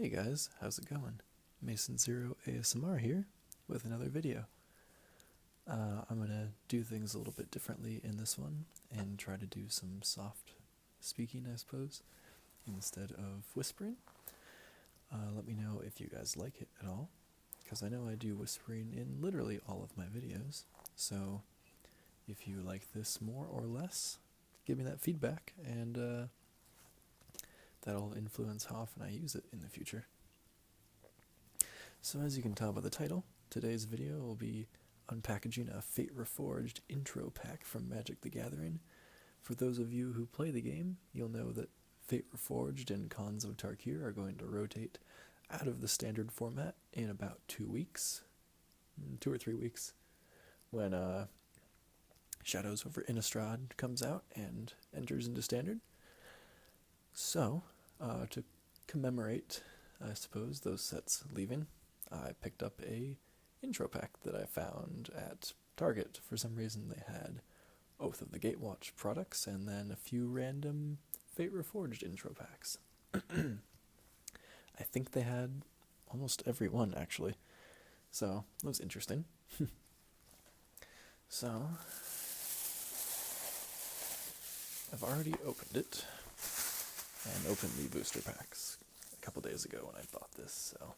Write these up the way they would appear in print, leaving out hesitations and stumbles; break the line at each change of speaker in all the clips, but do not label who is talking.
Hey guys, how's it going? Mason Zero ASMR here with another video. I'm gonna do things a little bit differently in this one and try to do some soft speaking, I suppose, instead of whispering. Let me know if you guys like it at all, because I know I do whispering in literally all of my videos, so if you like this more or less, give me that feedback, and that'll influence how often I use it in the future. So as you can tell by the title, today's video will be unpackaging a Fate Reforged intro pack from Magic the Gathering. For those of you who play the game, you'll know that Fate Reforged and Khans of Tarkir are going to rotate out of the standard format in about 2 weeks, 2 or 3 weeks, when Shadows over Innistrad comes out and enters into standard. So, to commemorate, I suppose, those sets leaving, I picked up a intro pack that I found at Target. For some reason they had Oath of the Gatewatch products and then a few random Fate Reforged intro packs. I think they had almost every one, actually. So, that was interesting. So, I've already opened it, and opened the booster packs a couple days ago when I bought this, so...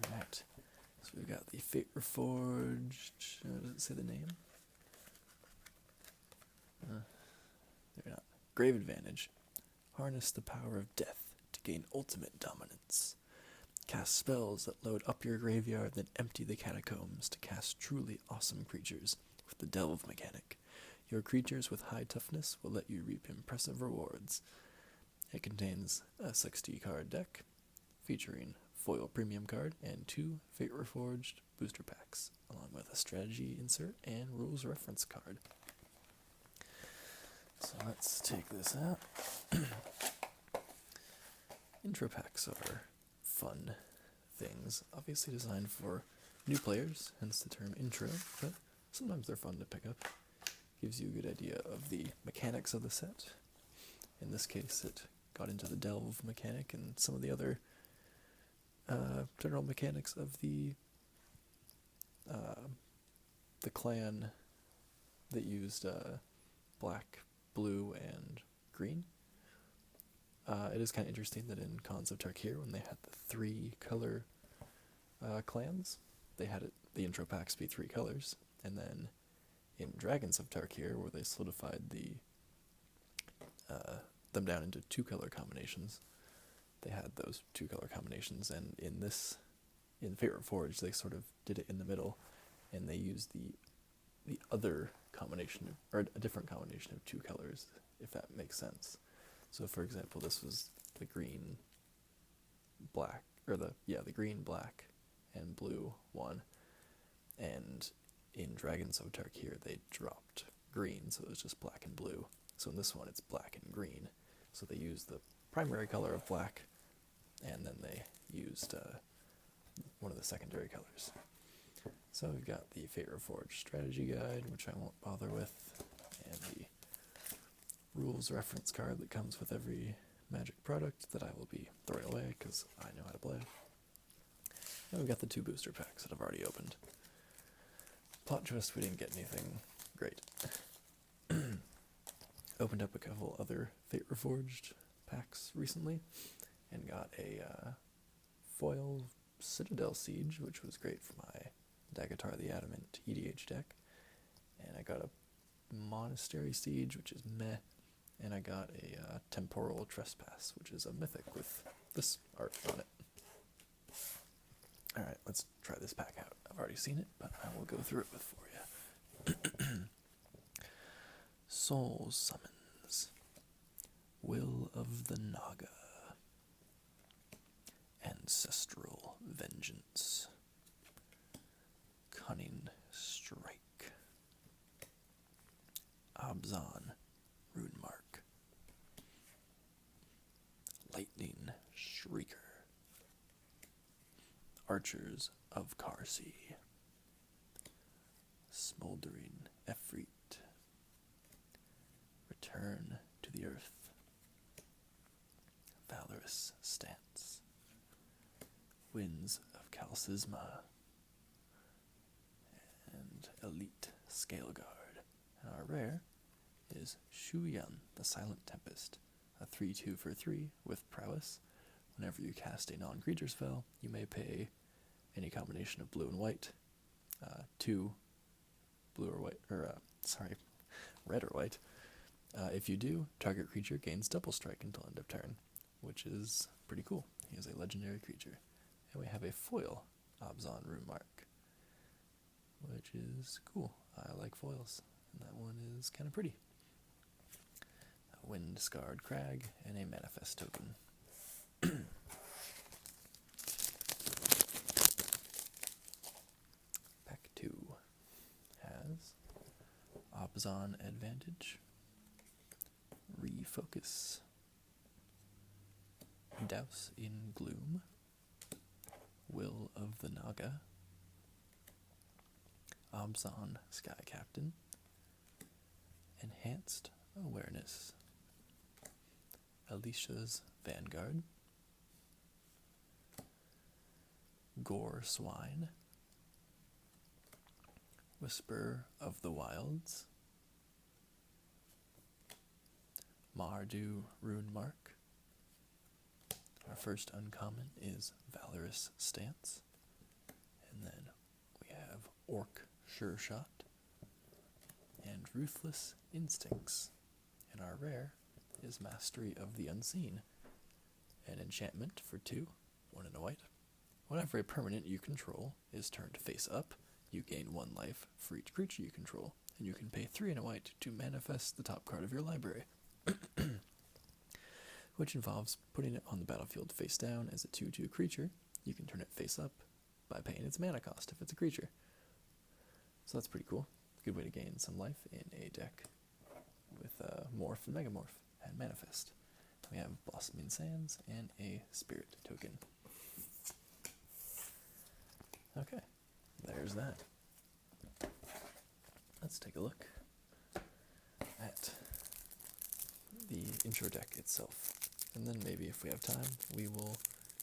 Alright, so we've got the Fate Reforged, does it say the name? Maybe not. Grave Advantage. Harness the power of death to gain ultimate dominance. Cast spells that load up your graveyard, then empty the catacombs to cast truly awesome creatures with the Delve mechanic. Your creatures with high toughness will let you reap impressive rewards. It contains a 60 card deck featuring foil premium card and 2 Fate Reforged booster packs, along with a strategy insert and rules reference card. So let's take this out. Intro packs are fun things, obviously designed for new players, hence the term intro, but sometimes they're fun to pick up. Gives you a good idea of the mechanics of the set. In this case, it got into the Delve mechanic and some of the other general mechanics of the clan that used black, blue, and green. It is kind of interesting that in Khans of Tarkir, when they had the 3 color clans, they had the intro packs be 3 colors, and then in Dragons of Tarkir, where they solidified them down into 2 color combinations, they had those 2 color combinations, and in Fate Reforged, they sort of did it in the middle, and they used the other combination, or a different combination of 2 colors, if that makes sense. So, for example, this was the green, black, or the green, black, and blue one, and in Dragons of Tarkir, they dropped green, so it was just black and blue. So in this one, it's black and green. So they used the primary color of black, and then they used one of the secondary colors. So we've got the Fate Reforged strategy guide, which I won't bother with, and the rules reference card that comes with every Magic product that I will be throwing away because I know how to play. And we've got the 2 booster packs that I've already opened. Plot twist, we didn't get anything great. Opened up a couple other Fate Reforged packs recently, and got a foil Citadel Siege, which was great for my Dagatar the Adamant EDH deck. And I got a Monastery Siege, which is meh. And I got a Temporal Trespass, which is a mythic with this art on it. Alright, let's try this pack out. I've already seen it, but I will go through it for you. Soul Summons. Will of the Naga. Ancestral Vengeance. Cunning Strike. Abzan, Archers of Carsey. Smoldering Efreet. Return to the earth. Valorous Stance. Winds of Calcisma. And Elite Scaleguard. And our rare is Shu Yun, the Silent Tempest. A 3/2 for 3 with prowess. Whenever you cast a non-creature spell, you may pay any combination of blue and white. 2 blue or white, or red or white. If you do, target creature gains double strike until end of turn, which is pretty cool. He is a legendary creature. And we have a foil Abzan Rune Mark, which is cool. I like foils, and that one is kind of pretty. A Wind Scarred Crag and a Manifest token. Pack 2 has Abzan Advantage, Refocus, Douse in Gloom, Will of the Naga, Abzan Sky Captain, Enhanced Awareness, Alicia's Vanguard, Gore Swine, Whisper of the Wilds, Mardu Rune Mark. Our first uncommon is Valorous Stance, and then we have Orc Sure Shot and Ruthless Instincts, and our rare is Mastery of the Unseen, an enchantment for 2, 1 and a white. Whenever a permanent you control is turned face up, you gain 1 life for each creature you control, and you can pay 3 and a white to manifest the top card of your library, which involves putting it on the battlefield face down as a 2/2 creature. You can turn it face up by paying its mana cost if it's a creature. So that's pretty cool. Good way to gain some life in a deck with Morph and Megamorph and Manifest. We have Blossoming Sands and a Spirit token. Okay, there's that. Let's take a look at the intro deck itself. And then maybe if we have time, we will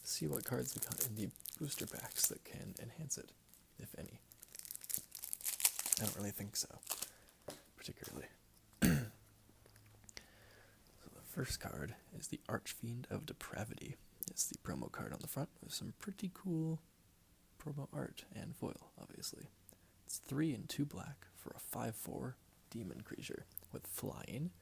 see what cards we got in the booster packs that can enhance it, if any. I don't really think so, particularly. So the first card is the Archfiend of Depravity. It's the promo card on the front with some pretty cool promo art and foil, obviously. It's 3 and 2 black for a 5/4 demon creature with flying.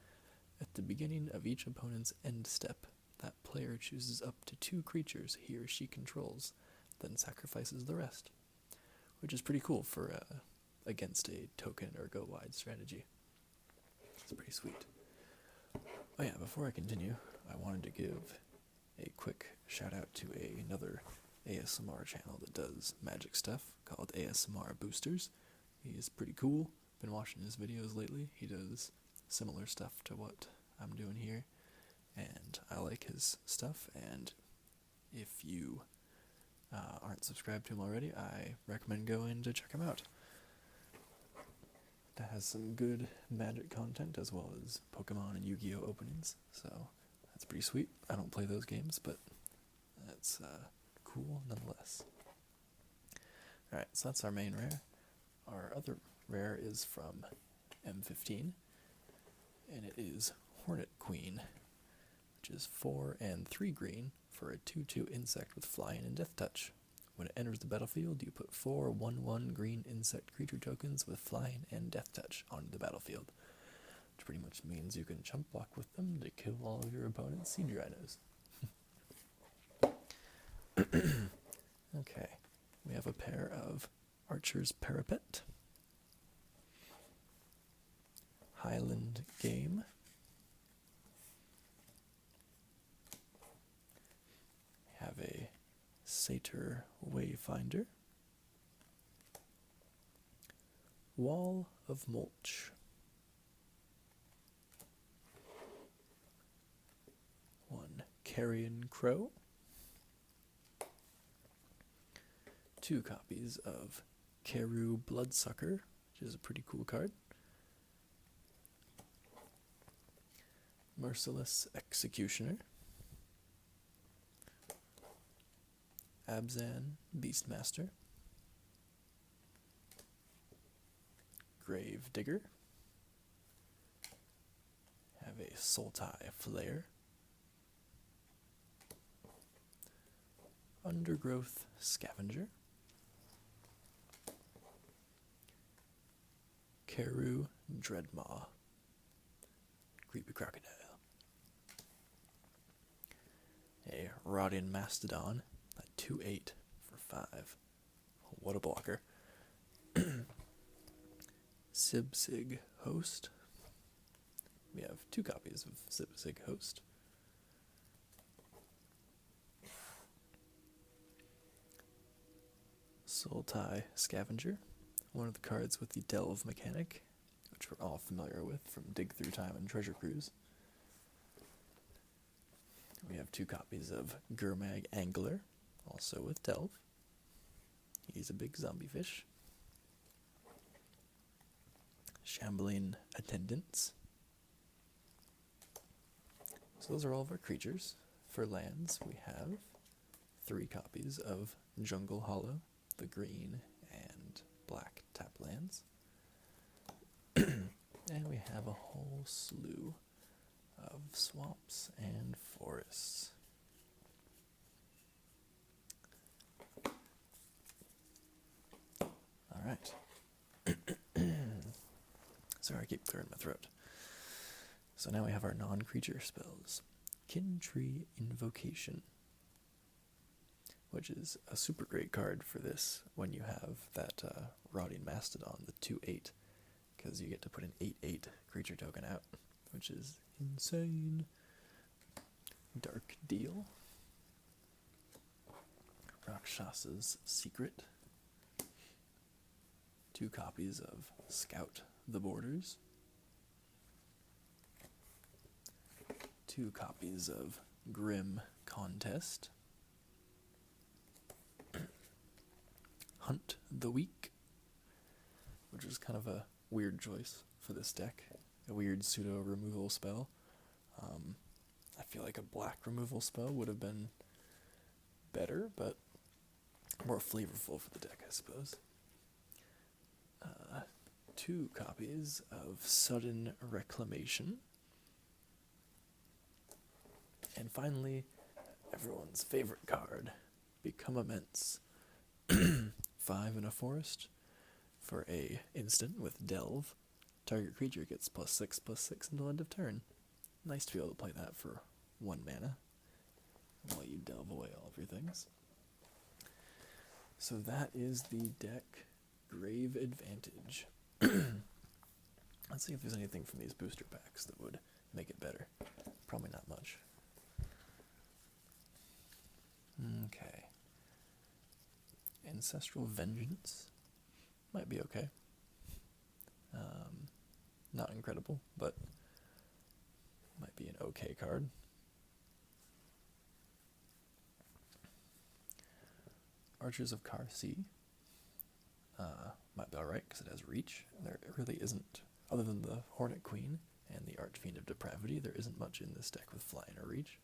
At the beginning of each opponent's end step, that player chooses up to 2 creatures he or she controls, then sacrifices the rest, which is pretty cool for against a token or go wide strategy. It's pretty sweet. Oh yeah, before I continue, I wanted to give a quick shout out to another ASMR channel that does magic stuff called ASMR Boosters. He's pretty cool. Been watching his videos lately. He does similar stuff to what I'm doing here, and I like his stuff, and if you aren't subscribed to him already, I recommend going to check him out. That has some good Magic content as well as Pokemon and Yu-Gi-Oh openings, so that's pretty sweet. I don't play those games, but that's cool nonetheless. Alright, so that's our main rare. Our other rare is from M15, and it is Hornet Queen, which is 4 and 3 green for a 2/2 insect with flying and death touch. When it enters the battlefield, you put 4 1/1 green insect creature tokens with flying and death touch onto the battlefield, which pretty much means you can chump block with them to kill all of your opponent's Seed Rhinos. Okay, we have a pair of Archer's Parapet, Highland Game, we have a Satyr Wayfinder, Wall of Mulch, one Carrion Crow, 2 copies of Keru Bloodsucker, which is a pretty cool card. Merciless Executioner. Abzan Beastmaster. Grave Digger. Have a Sultai Flare. Undergrowth Scavenger. Keru Dreadmaw. Creepy Crocodile. A Rotting Mastodon, a 2/8 for 5. What a blocker. Sibsig Host. We have 2 copies of Sibsig Host. Sultai Scavenger, one of the cards with the Delve mechanic, which we're all familiar with from Dig Through Time and Treasure Cruise. We have 2 copies of Gurmag Angler, also with Delve. He's a big zombie fish. Shambling Attendants. So those are all of our creatures. For lands, we have 3 copies of Jungle Hollow, the green and black tap lands. And we have a whole slew of swamps and forests. Alright. Sorry, I keep clearing my throat. So now we have our non-creature spells. Kintree Invocation, which is a super great card for this when you have that Rotting Mastodon, the 2/8, because you get to put an 8/8 creature token out, which is insane. Dark Deal. Rakshasa's Secret. 2 copies of Scout the Borders. 2 copies of Grim Contest. Hunt the Weak, which is kind of a weird choice for this deck. A weird pseudo-removal spell. I feel like a black removal spell would have been better, but more flavorful for the deck, I suppose. 2 copies of Sudden Reclamation. And finally, everyone's favorite card, Become Immense. 5 in a forest for a instant with Delve. Target creature gets +6/+6 until end of turn. Nice to be able to play that for 1 mana while you delve away all of your things. So that is the deck Grave Advantage. Let's see if there's anything from these booster packs that would make it better. Probably not much. Okay. Ancestral Vengeance might be okay. Not incredible, but might be an okay card. Archers of Karsi might be alright because it has reach. There really isn't, other than the Hornet Queen and the Archfiend of Depravity, there isn't much in this deck with flying or reach.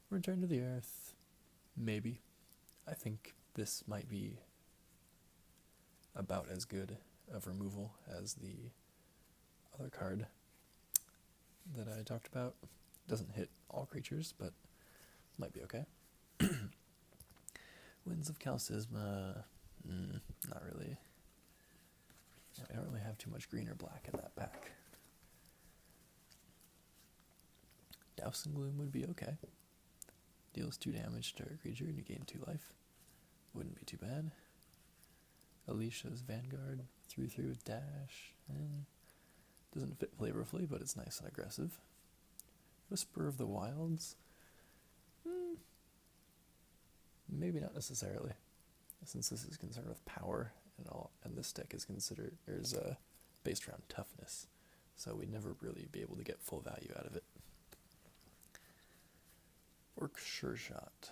Return to the Earth, maybe. I think this might be about as good of removal as the other card that I talked about. Doesn't hit all creatures, but might be okay. Winds of Calcisma, not really. Yeah, we don't really have too much green or black in that pack. Dousing Gloom would be okay. Deals 2 damage to a creature and you gain 2 life. Wouldn't be too bad. Alicia's Vanguard, 3/3 with dash. Doesn't fit flavorfully, but it's nice and aggressive. Whisper of the Wilds. Maybe not necessarily, since this is concerned with power and all, and this deck is considered based around toughness, so we'd never really be able to get full value out of it. Orc Sure Shot.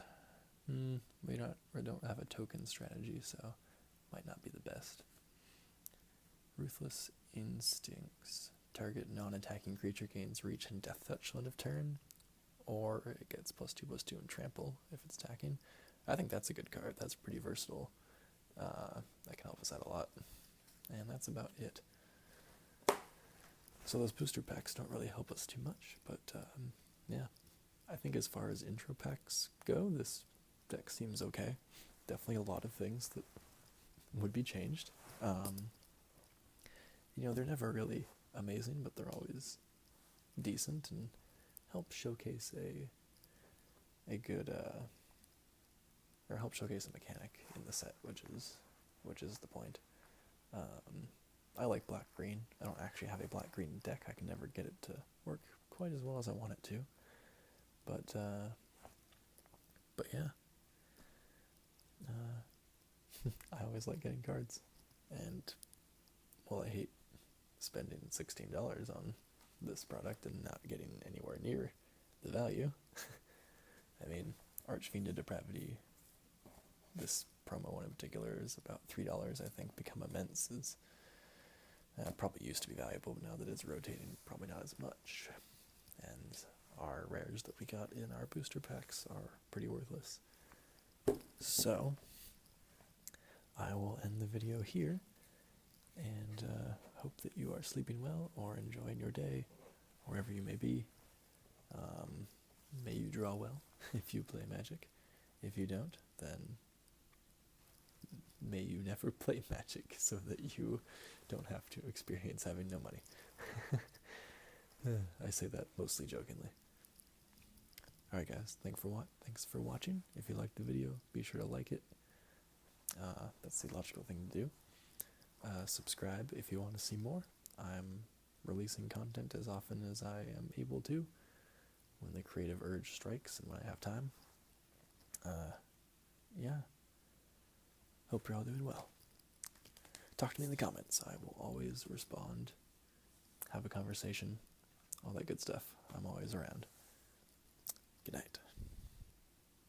We don't have a token strategy, so might not be the best. Ruthless Instincts. Target non-attacking creature gains reach and death touch end of turn, or it gets +2/+2 and trample if it's attacking. I think that's a good card. That's pretty versatile. That can help us out a lot. And that's about it. So those booster packs don't really help us too much, but yeah. I think as far as intro packs go, this deck seems okay. Definitely a lot of things that would be changed. They're never really amazing, but they're always decent and help showcase a good or help showcase a mechanic in the set, which is the point. I like black-green. I don't actually have a black-green deck. I can never get it to work quite as well as I want it to. But yeah. I always like getting cards. And, well, I hate spending $16 on this product and not getting anywhere near the value. I mean, Archfiend of Depravity, this promo one in particular, is about $3, I think. Become Immense is probably used to be valuable, but now that it's rotating, probably not as much. And our rares that we got in our booster packs are pretty worthless. So, I will end the video here, and hope that you are sleeping well or enjoying your day, wherever you may be. May you draw well if you play Magic. If you don't, then may you never play Magic so that you don't have to experience having no money. I say that mostly jokingly. Alright guys, thanks for watching. If you liked the video, be sure to like it. That's the logical thing to do. Subscribe if you want to see more. I'm releasing content as often as I am able to, when the creative urge strikes and when I have time. Yeah. Hope you're all doing well. Talk to me in the comments. I will always respond. Have a conversation. All that good stuff. I'm always around. Good night.